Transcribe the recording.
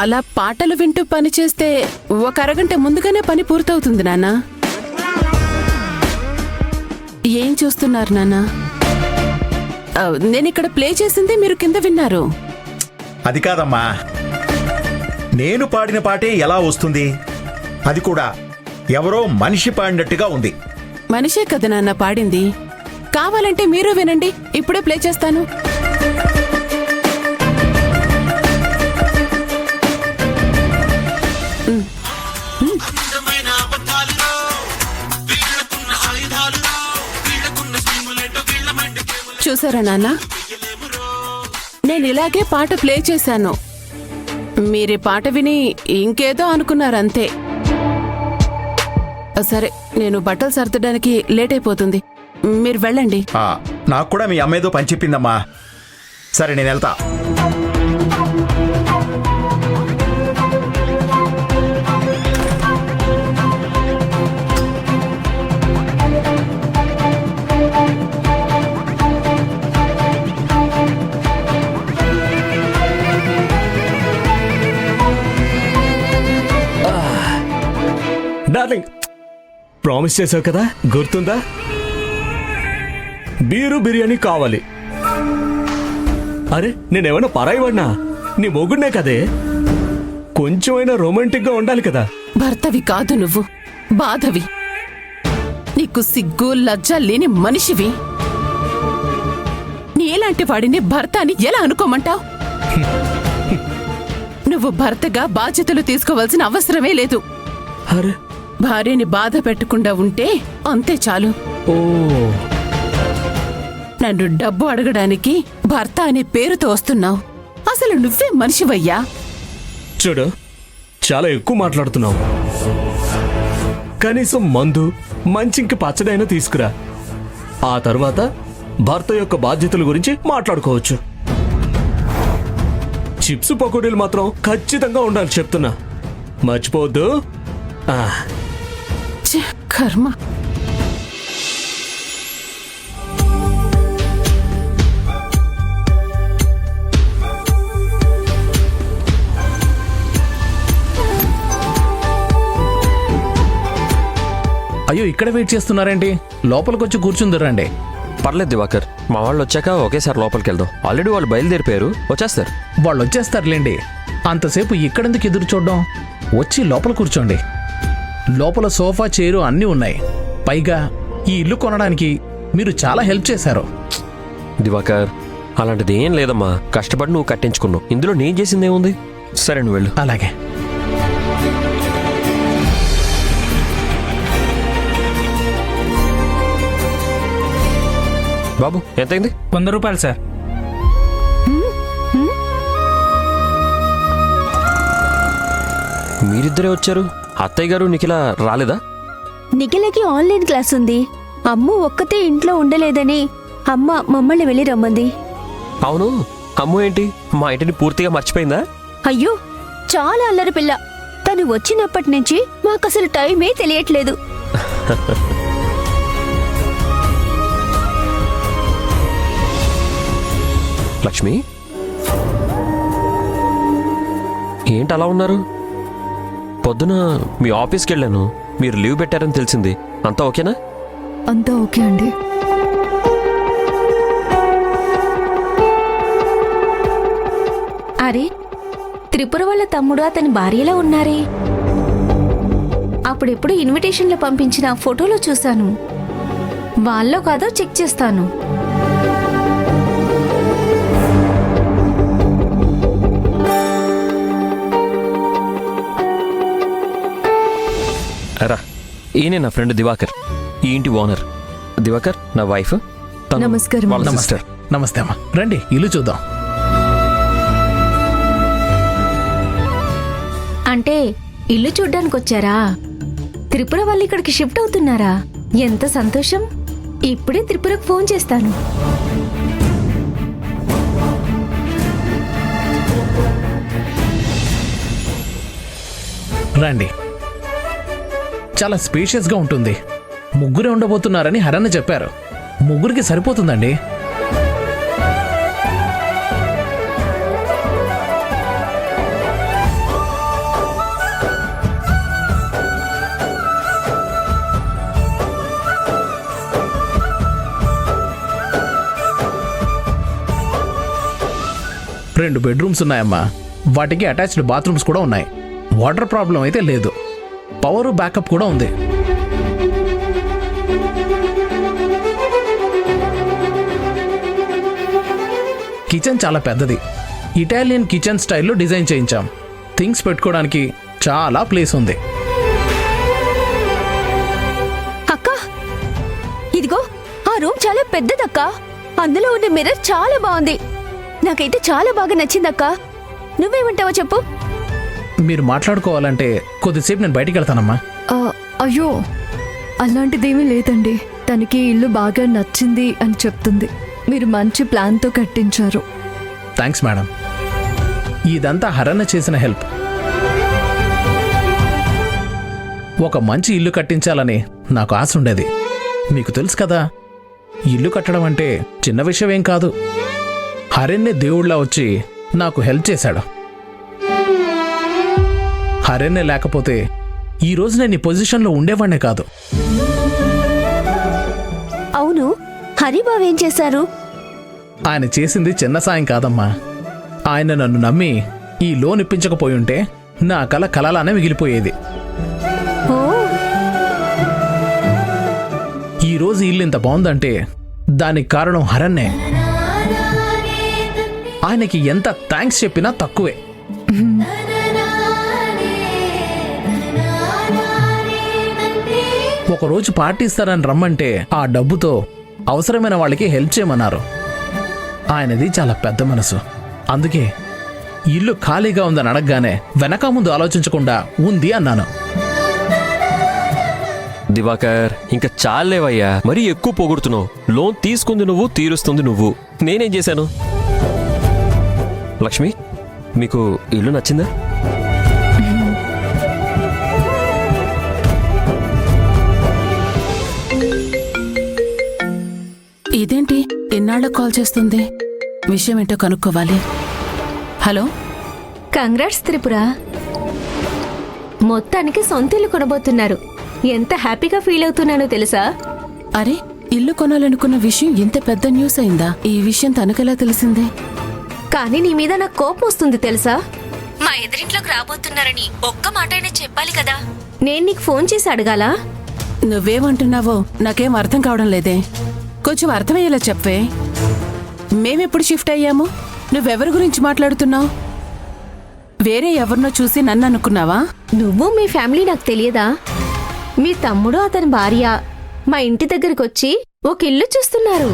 అలా పాటలు వింటూ పని చేస్తే ఒక అరగంట ముందుగానే పని పూర్తవుతుంది నాన్న. ఏం చూస్తున్నారు నాన్న? నేనిక్కడ ప్లే చేసింది మీరు కింద విన్నారు. అది కాదమ్మా, నేను పాడిన పాటే ఎలా వస్తుంది? అది కూడా ఎవరో మనిషి పాడినట్టుగా ఉంది. మనిషే కదా నాన్న పాడింది. కావాలంటే మీరు వినండి, ఇప్పుడే ప్లే చేస్తాను. చూసారా నాన్న, నేను ఇలాగే పాట ప్లే చేశాను. మీరే పాట విని ఇంకేదో అనుకున్నారంతే. సరే, నేను బట్టలు సర్దడానికి లేట్ అయిపోతుంది, మీరు వెళ్ళండి. నాకు కూడా మీ అమ్మేదో పని చెప్పిందమ్మా. సరే, నేను వెళ్తా. డార్లింగ్, ప్రామిస్ చేసావు కదా, గుర్తుందా? బీరు బిర్యానీ కావాలి. అరే, నేనేమైనా పరాయివాడినా? నీ మొగుడినే కదే. కొంచెమైనా రొమాంటిక్ గా ఉండాలి కదా. భర్తవి కాదు నువ్వు, బాధవి. నీకు సిగ్గు లజ్జ లేని మనిషివి. నీలాంటి వాడిని భర్త అని ఎలా అనుకోమంటావు? నువ్వు భర్తగా బాధ్యతలు తీసుకోవాల్సిన అవసరమే లేదు. అరే, భార్యని బాధ పెట్టకుండా ఉంటే అంతే చాలు. ఓ, నన్ను డబ్బు అడగడానికి భర్త అనే పేరుతో వస్తున్నావు. అసలు నువ్వే మనిషివయ్యా? చూడు, చాలా ఎక్కువ మాట్లాడుతున్నావు. కనీసం మందు, మంచింకి పచ్చడైనా తీసుకురా. ఆ తర్వాత భర్త యొక్క బాధ్యతల గురించి మాట్లాడుకోవచ్చు. చిప్స్ పకోడీలు మాత్రం ఖచ్చితంగా ఉండాలి, చెప్తున్నా. మర్చిపోవద్దు. కర్మ. అయ్యో, ఇక్కడ వెయిట్ చేస్తున్నారేంటి? లోపలికొచ్చి కూర్చుందిరండి. పర్లేదు దివాకర్, మా వాళ్ళు వచ్చాక ఒకేసారి లోపలికి వెళ్దాం. ఆల్రెడీ వాళ్ళు బయలుదేరిపోయారు, వచ్చేస్తారు. వాళ్ళు వచ్చేస్తారులేండి. అంతసేపు ఇక్కడెందుకు ఎదురు చూడడం? వచ్చి లోపల కూర్చోండి. లోపల సోఫా, చైరు అన్నీ ఉన్నాయి. పైగా ఈ ఇల్లు కొనడానికి మీరు చాలా హెల్ప్ చేశారు. దివాకర్, అలాంటిది ఏం లేదమ్మా. కష్టపడి నువ్వు కట్టించుకున్నావు, ఇందులో నేను చేసిందేముంది? సరే, నువ్వు వెళ్ళు. అలాగే. బాబు, ఎంతైంది? 100 రూపాయలు సార్. మీరిద్దరే వచ్చారు? అత్తయ్య గారు నిఖిల రాలేదా? నిఖిలకి ఆన్లైన్ క్లాస్ ఉంది. అమ్ము ఒక్కతే ఇంట్లో ఉండలేదని అమ్మ మమ్మల్ని వెళ్ళి రమ్మంది. అవును, అమ్ము ఏంటి మా ఇంటిని పూర్తిగా మర్చిపోయిందా? అయ్యో, చాలా అల్లరి పిల్ల. తను వచ్చినప్పటి నుంచి మాకసలు టైమే తెలియట్లేదు. లక్ష్మి, ఏంటి అలా ఉన్నారు? పొద్దున మీ ఆఫీస్కి వెళ్ళాను, మీరు లీవ్ పెట్టారని తెలిసింది. అంతా ఓకేనా? అంతా ఓకే అండి. అరే, త్రిపుర వాళ్ళ తమ్ముడు అతని భార్యలా ఉన్నారే. అప్పుడెప్పుడు ఇన్విటేషన్లో పంపించిన ఫోటోలో చూశాను. వాళ్ళో కాదో చెక్ చేస్తాను. రా, ఈయనే నా ఫ్రెండ్ దివాకర్, ఈ ఇంటి ఓనర్. దివాకర్ నా వైఫ్. నమస్కారం. నమస్తే. నమస్తే అమ్మా, రండి ఇల్లు చూద్దాం. అంటే ఇల్లు చూడ్డానికి వచ్చారా? త్రిపుర వాళ్ళు ఇక్కడికి షిఫ్ట్ అవుతున్నారా? ఎంత సంతోషం. ఇప్పుడే త్రిపురకు ఫోన్ చేస్తాను. రండి. చాలా స్పేషియస్గా ఉంటుంది. ముగ్గురే ఉండబోతున్నారని హరన్న చెప్పారు. ముగ్గురికి సరిపోతుందండి. 2 బెడ్రూమ్స్ ఉన్నాయమ్మా. వాటికి అటాచ్డ్ బాత్రూమ్స్ కూడా ఉన్నాయి. వాటర్ ప్రాబ్లం అయితే లేదు. పవర్ బ్యాకప్ కూడా ఉంది. కిచెన్ చాలా పెద్దది. ఇటాలియన్ కిచెన్ స్టైల్లో డిజైన్ చేయించాం. థింగ్స్ పెట్టుకోవడానికి చాలా ప్లేస్ ఉంది. అక్క ఇదిగో ఆ రూమ్ చాలా పెద్దదక్క. అందులో ఉన్న మిర్రర్ చాలా బాగుంది. నాకైతే చాలా బాగా నచ్చిందక్క. నువ్వేమంటావో చెప్పు. మీరు మాట్లాడుకోవాలంటే కొద్దిసేపు నేను బయటికి వెళ్తానమ్మా. అయ్యో అలాంటిదేమీ లేదండి. తనకి ఇల్లు బాగా నచ్చింది అని చెప్తుంది. మీరు మంచి ప్లాన్తో కట్టించారు. Thanks madam. ఇదంతా హరణ చేసిన హెల్ప్. ఒక మంచి ఇల్లు కట్టించాలని నాకు ఆశ ఉండేది. మీకు తెలుసు కదా, ఇల్లు కట్టడం అంటే చిన్న విషయం ఏం కాదు. హరణ్య దేవుళ్ళ వచ్చి నాకు హెల్ప్ చేశాడు. హరణ్య లేకపోతే ఈరోజు నేను ఈ పొజిషన్లో ఉండేవాడినే కాదు. అవును, హరిబాబు ఏం చేశారు? ఆయన చేసింది చిన్న సాయం కాదమ్మా. ఆయన నన్ను నమ్మి ఈ లోన్ ఇప్పించకపోయుంటే నా కల కలలానే మిగిలిపోయేది. ఓ ఈరోజు ఇల్లు ఇంత బాగుందంటే దానికి కారణం హరణ్యే. ఆయనకి ఎంత థ్యాంక్స్ చెప్పినా తక్కువే. ఒకరోజు పార్టీ ఇస్తారని రమ్మంటే ఆ డబ్బుతో అవసరమైన వాళ్ళకి హెల్ప్ చేయమన్నారు. ఆయనది చాలా పెద్ద మనసు. అందుకే ఇల్లు ఖాళీగా ఉందని అడగగానే వెనక ముందు ఆలోచించకుండా ఉంది అన్నాను. దివాకర్, ఇంకా చాలేవయ్యా, మరీ ఎక్కువ పొగుడుతున్నావు. లోన్ తీసుకుంది నువ్వు, తీరుస్తుంది నువ్వు. నేనేం చేశాను? లక్ష్మి, మీకు ఇల్లు నచ్చిందా? ఇదేంటి ఎన్నాళ్ళకు కాల్ చేస్తుంది? విషయం ఏంటో కనుక్కోవాలి. Hello, congrats Tripura. మొత్తానికి సొంత ఇల్లు కొనబోతున్నారు. ఎంత హ్యాపీగా ఫీల్ అవుతున్నానో తెలుసా? అరే ఇల్లు కొనాలనుకున్న విషయం ఇంత పెద్ద న్యూస్ అయిందా? ఈ విషయం తనకెలా తెలిసింది? కానీ నీ మీద నాకు కోపం వస్తుంది తెలుసా? మా ఎదురింట్లోకి రాబోతున్నారని ఒక్క మాట అయినా చెప్పాలి కదా. నేను నీకు ఫోన్ చేసి అడగాలా? నువ్వేమంటున్నావో నాకేం అర్థం కావడం లేదే. కొంచెం అర్థమయ్యేలా చెప్పే. మేమెప్పుడు షిఫ్ట్ అయ్యాము? నువ్వెవరి గురించి మాట్లాడుతున్నావు? వేరే ఎవరినో చూసి నన్ను అనుకున్నావా? నువ్వు మీ ఫ్యామిలీ నాకు తెలియదా? మీ తమ్ముడు అతని భార్య మా ఇంటి దగ్గరికి వచ్చి ఒక ఇల్లు చూస్తున్నారు.